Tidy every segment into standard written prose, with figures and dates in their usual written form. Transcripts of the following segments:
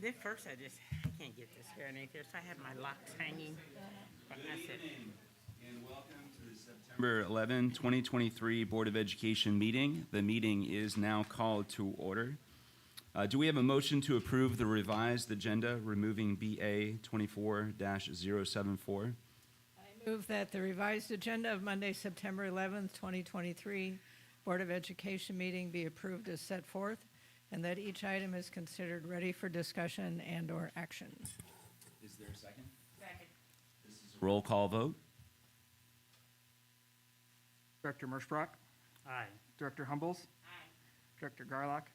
This first, I can't get this here underneath here, so I have my locks hanging. But that's it. And welcome to the September 11, 2023 Board of Education meeting. The meeting is now called to order. Do we have a motion to approve the revised agenda, removing BA 24-074? I move that the revised agenda of Monday, September 11th, 2023 Board of Education meeting be approved as set forth, and that each item is considered ready for discussion and/or action. Is there a second? Second. This is a roll call vote. Director Merschbrock, Aye. Director Humbles, Aye. Director Garlock,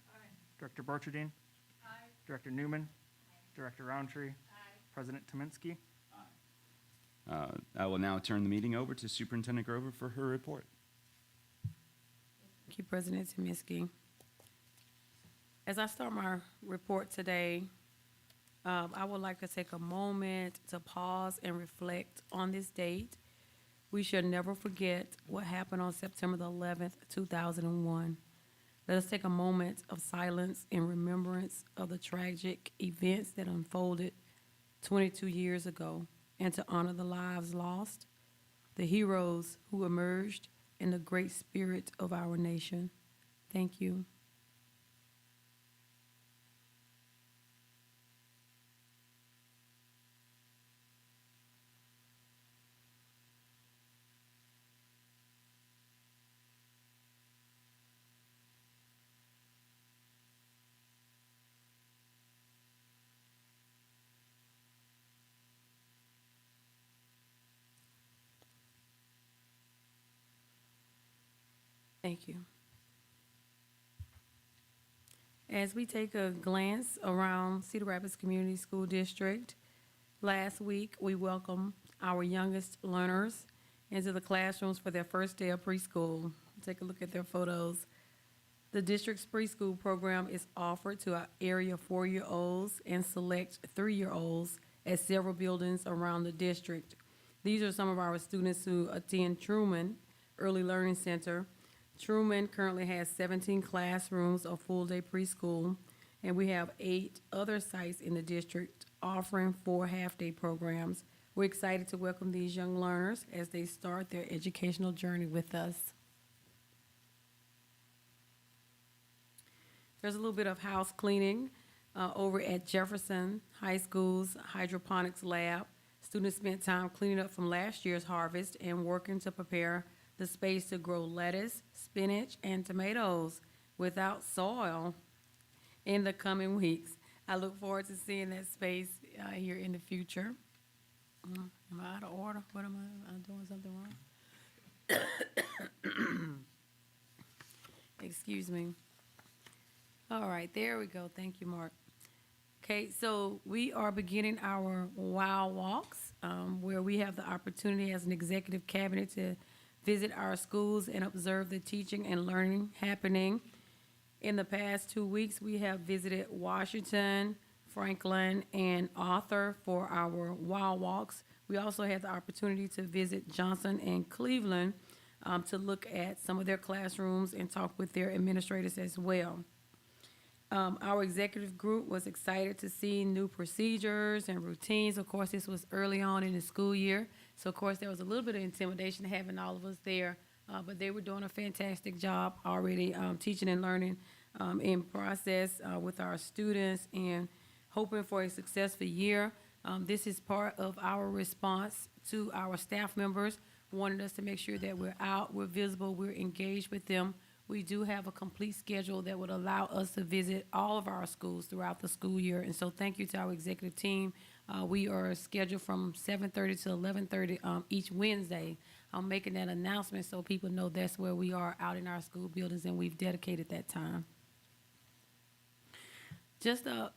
Director Borcherdine, Director Newman, Director Roundtree, President Tominski. I will now turn the meeting over to Superintendent Grover for her report. Thank you, President Tominski. As I start my report today, I would like to take a moment to pause and reflect on this date. We should never forget what happened on September the 11th, 2001. Let us take a moment of silence in remembrance of the tragic events that unfolded 22 years ago, and to honor the lives lost, the heroes who emerged, and the great spirit of our nation. Thank you. Thank you. As we take a glance around Cedar Rapids Community School District, last week we welcomed our youngest learners into the classrooms for their first day of preschool. Take a look at their photos. The district's preschool program is offered to our area 4-year-olds and select 3-year-olds at several buildings around the district. These are some of our students who attend Truman Early Learning Center. Truman currently has 17 classrooms of full-day preschool, and we have 8 other sites in the district offering 4 half-day programs. We're excited to welcome these young learners as they start their educational journey with us. There's a little bit of house cleaning over at Jefferson High School's hydroponics lab. Students spent time cleaning up from last year's harvest and working to prepare the space to grow lettuce, spinach, and tomatoes without soil in the coming weeks. I look forward to seeing that space here in the future. Am I out of order? What am I doing something wrong? Excuse me. All right, there we go. Thank you, Mark. Okay, so we are beginning our WOW Walks, where we have the opportunity as an executive cabinet to visit our schools and observe the teaching and learning happening. In the past 2 weeks, we have visited Washington, Franklin, and Arthur for our WOW Walks. We also had the opportunity to visit Johnson and Cleveland to look at some of their classrooms and talk with their administrators as well. Our executive group was excited to see new procedures and routines. Of course, this was early on in the school year, so of course there was a little bit of intimidation having all of us there, but they were doing a fantastic job already teaching and learning in process with our students and hoping for a successful year. This is part of our response to our staff members, wanting us to make sure that we're out, we're visible, we're engaged with them. We do have a complete schedule that would allow us to visit all of our schools throughout the school year. And so thank you to our executive team. We are scheduled from 7:30 to 11:30 each Wednesday. I'm making that announcement so people know that's where we are out in our school buildings, and we've dedicated that time. Just a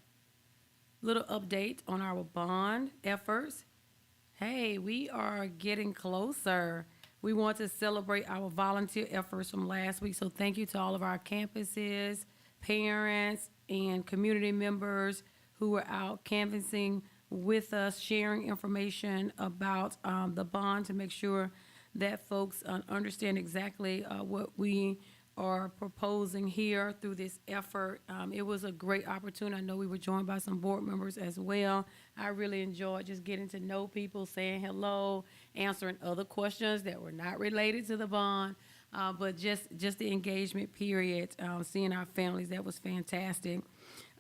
little update on our bond efforts. Hey, we are getting closer. We want to celebrate our volunteer efforts from last week, so thank you to all of our campuses, parents, and community members who were out canvassing with us, sharing information about the bond to make sure that folks understand exactly what we are proposing here through this effort. It was a great opportunity. I know we were joined by some board members as well. I really enjoyed just getting to know people, saying hello, answering other questions that were not related to the bond, but just the engagement period, seeing our families, that was fantastic.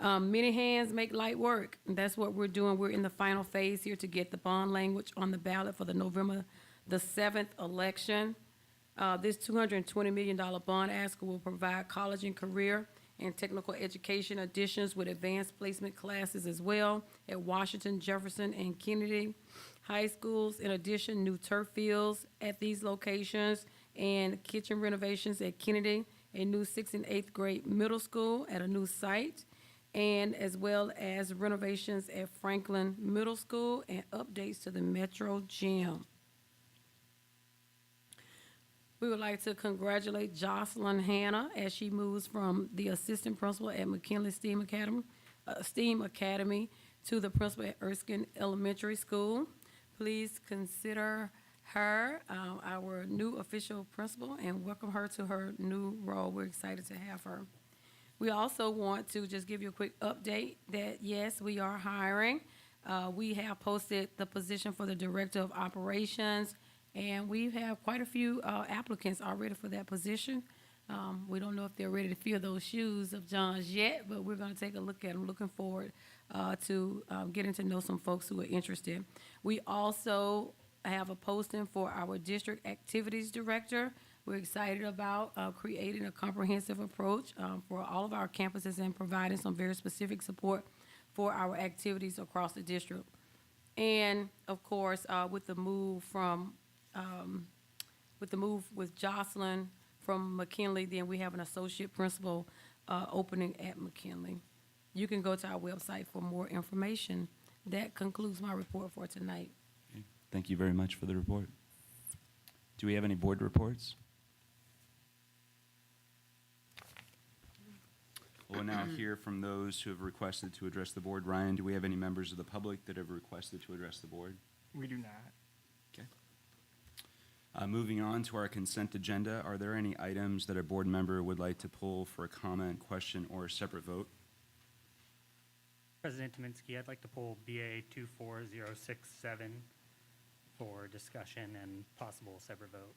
Many hands make light work. And that's what we're doing. We're in the final phase here to get the bond language on the ballot for the November the 7th election. This $220 million bond ask will provide college and career and technical education additions with advanced placement classes as well at Washington, Jefferson, and Kennedy high schools. In addition, new turf fields at these locations and kitchen renovations at Kennedy, a new 6th and 8th grade middle school at a new site, and as well as renovations at Franklin Middle School and updates to the Metro Gym. We would like to congratulate Jocelyn Hannah as she moves from the assistant principal at McKinley STEAM Academy to the principal at Erskine Elementary School. Please consider her our new official principal and welcome her to her new role. We're excited to have her. We also want to just give you a quick update that, yes, we are hiring. We have posted the position for the Director of Operations, and we have quite a few applicants already for that position. We don't know if they're ready to fill those shoes of John's yet, but we're going to take a look at them. Looking forward to getting to know some folks who are interested. We also have a posting for our District Activities Director. We're excited about creating a comprehensive approach for all of our campuses and providing some very specific support for our activities across the district. And of course, with the move with Jocelyn from McKinley, then we have an associate principal opening at McKinley. You can go to our website for more information. That concludes my report for tonight. Okay. Thank you very much for the report. Do we have any board reports? We'll now hear from those who have requested to address the board. Ryan, do we have any members of the public that have requested to address the board? We do not. Okay. Moving on to our consent agenda, are there any items that a board member would like to pull for a comment, question, or a separate vote? President Tominski, I'd like to pull BA 24067 for discussion and possible separate vote.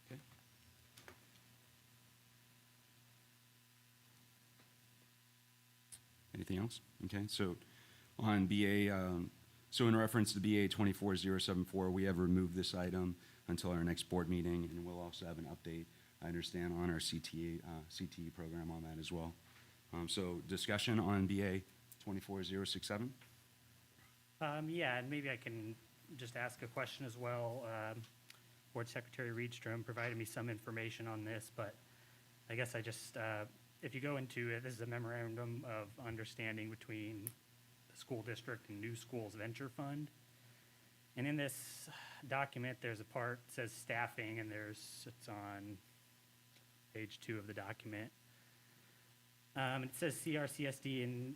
Okay. Anything else? Okay, so on BA, so in reference to BA 24074, we have removed this item until our next board meeting, and we'll also have an update, I understand, on our CTE program on that as well. So discussion on BA 24067? Yeah, and maybe I can just ask a question as well. Board Secretary Reedstrom provided me some information on this, but I guess I just, if you go into it, this is a memorandum of understanding between the school district and New Schools Venture Fund. And in this document, there's a part that says staffing, and it's on page 2 of the document. It says CRCSD and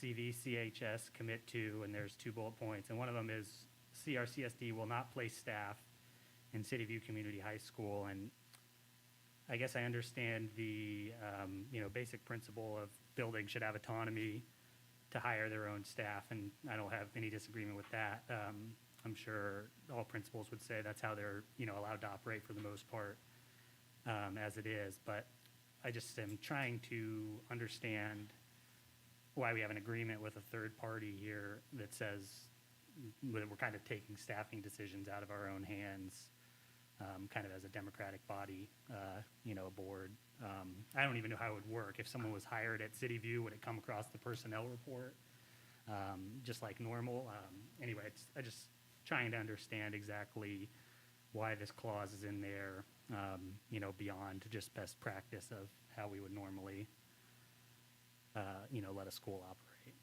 CVCHS commit to, and there's 2 bullet points. And one of them is CRCSD will not place staff in City View Community High School. And I guess I understand the basic principle of buildings should have autonomy to hire their own staff, and I don't have any disagreement with that. I'm sure all principals would say that's how they're allowed to operate for the most part, as it is. But I just am trying to understand why we have an agreement with a third party here that says that we're kind of taking staffing decisions out of our own hands, kind of as a democratic body, a board. I don't even know how it would work. If someone was hired at City View, would it come across the personnel report, just like normal? Anyway, I just trying to understand exactly why this clause is in there, beyond just best practice of how we would normally, let a school operate.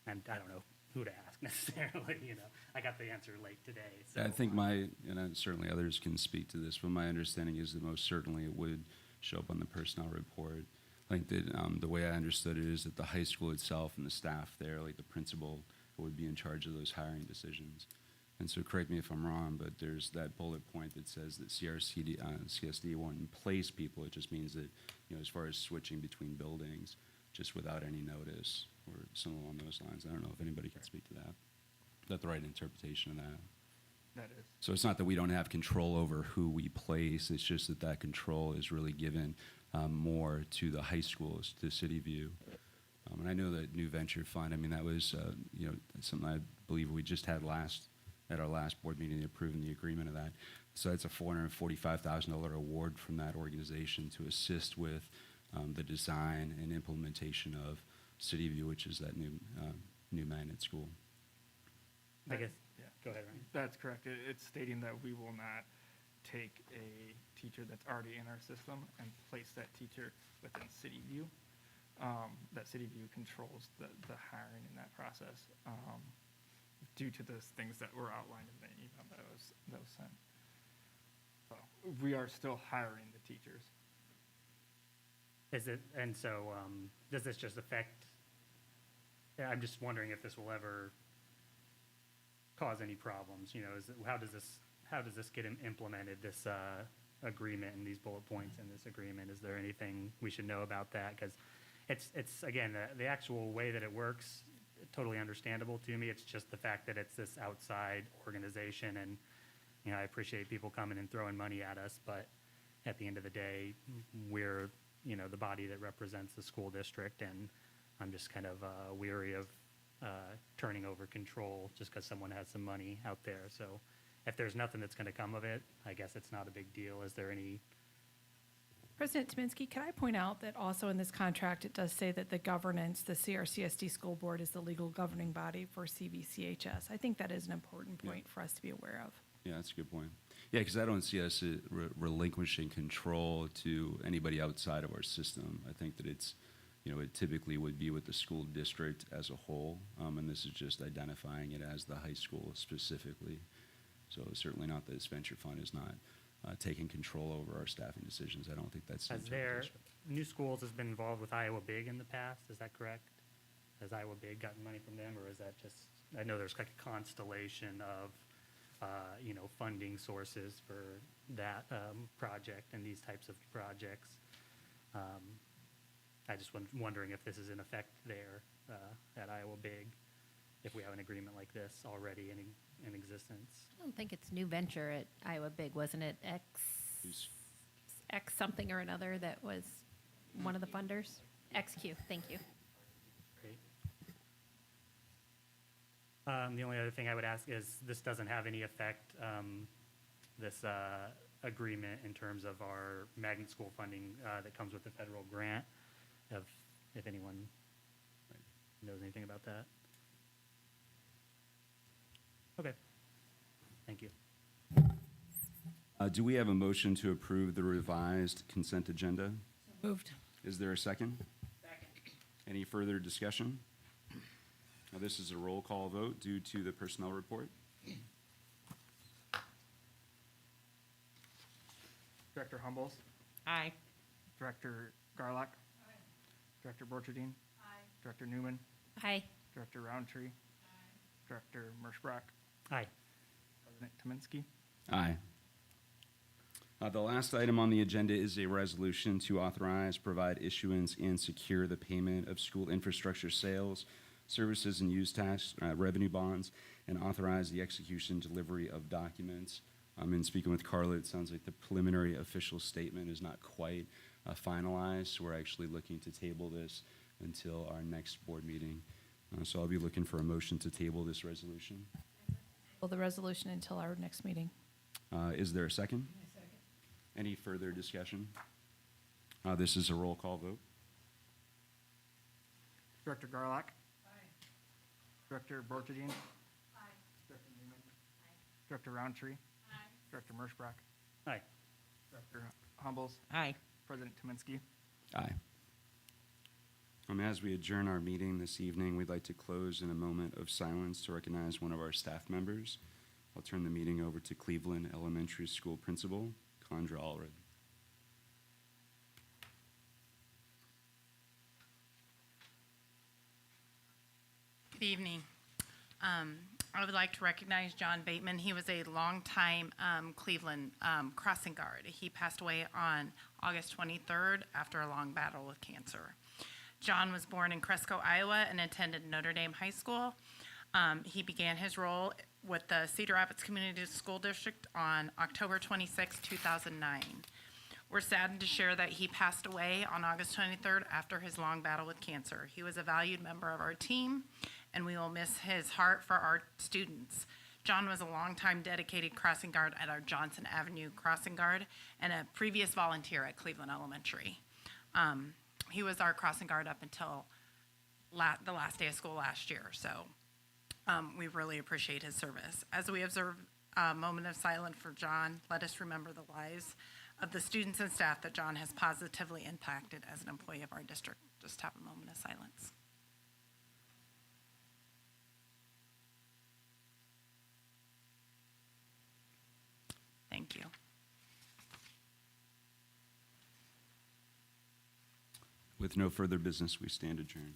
And I don't know who to ask necessarily, I got the answer late today. So, I think and certainly others can speak to this, but my understanding is that most certainly it would show up on the personnel report. Like the way I understood it is that the high school itself and the staff there, like the principal, would be in charge of those hiring decisions. And so correct me if I'm wrong, but there's that bullet point that says that CSD won't place people. It just means that, as far as switching between buildings, just without any notice or something along those lines. I don't know if anybody can speak to that. Is that the right interpretation of that? That is. So it's not that we don't have control over who we place, it's just that that control is really given more to the high schools, to City View. And I know that New Venture Fund, I mean, that was, something I believe we just had at our last board meeting, approving the agreement of that. So that's a $445,000 award from that organization to assist with the design and implementation of City View, which is that new magnet school. I guess, Yeah. go ahead, Ryan. That's correct. It's stating that we will not take a teacher that's already in our system and place that teacher within City View. That City View controls the hiring in that process, due to those things that were outlined in the email that was sent. So we are still hiring the teachers. Is it, and so, does this just affect, yeah, I'm just wondering if this will ever cause any problems, how does this get implemented, this, agreement and these bullet points in this agreement? Is there anything we should know about that? Because it's, again, the actual way that it works, totally understandable to me. It's just the fact that it's this outside organization, and, I appreciate people coming and throwing money at us, but at the end of the day, we're, the body that represents the school district, and I'm just kind of weary of turning over control just because someone has some money out there. So if there's nothing that's going to come of it, I guess it's not a big deal. Is there any? President Tominski, can I point out that also in this contract, it does say that the governance, the CRCSD School Board is the legal governing body for CVCHS. I think that is an important point for us to be aware of. Yeah, that's a good point. Yeah, because I don't see us relinquishing control to anybody outside of our system. I think that it's, it typically would be with the school district as a whole, and this is just identifying it as the high school specifically. So certainly not that this venture fund is not taking control over our staffing decisions. I don't think that's the Has there, interpretation. New Schools has been involved with Iowa Big in the past, is that correct? Has Iowa Big gotten money from them, or is that just, I know there's like a constellation of, funding sources for that project and these types of projects. I just wondering if this is in effect there at Iowa Big, if we have an agreement like this already in existence. I don't think it's New Venture at Iowa Big, wasn't it? Who's- X something or another that was one of the funders? XQ, thank you. Great. The only other thing I would ask is, this doesn't have any effect, this agreement in terms of our magnet school funding that comes with the federal grant, if anyone knows anything about that. Okay, thank you. Do we have a motion to approve the revised consent agenda? Moved. Is there a second? Second. Any further discussion? Now, this is a roll call vote due to the personnel report. Director Humbles, Aye. Director Garlock. Director Borcherding. Director Newman, Aye. Director Roundtree. Director Merschbrock, Aye. President Tominski. Aye. The last item on the agenda is a resolution to authorize, provide issuance, and secure the payment of school infrastructure sales, services, and use tax revenue bonds, and authorize the execution and delivery of documents. In speaking with Carla, it sounds like the preliminary official statement is not quite finalized, so we're actually looking to table this until our next board meeting. So I'll be looking for a motion to table this resolution. Well, the resolution until our next meeting. Is there a second? Any further discussion? This is a roll call vote. Director Garlock. Director Borcherding. Director Newman. Director Roundtree. Director Merschbrock. Aye. Director Humbles. Aye. President Tominski. Aye. As we adjourn our meeting this evening, we'd like to close in a moment of silence to recognize one of our staff members. I'll turn the meeting over to Cleveland Elementary School Principal, Condra Allred. Good evening. I would like to recognize John Bateman. He was a longtime Cleveland crossing guard. He passed away on August 23rd after a long battle with cancer. John was born in Cresco, Iowa, and attended Notre Dame High School. He began his role with the Cedar Rapids Community School District on October 26, 2009. We're saddened to share that he passed away on August 23rd after his long battle with cancer. He was a valued member of our team, and we will miss his heart for our students. John was a longtime dedicated crossing guard at our Johnson Avenue Crossing Guard and a previous volunteer at Cleveland Elementary. He was our crossing guard up until the last day of school last year, so we really appreciate his service. As we observe a moment of silence for John, let us remember the lives of the students and staff that John has positively impacted as an employee of our district. Just have a moment of silence. Thank you. With no further business, we stand adjourned.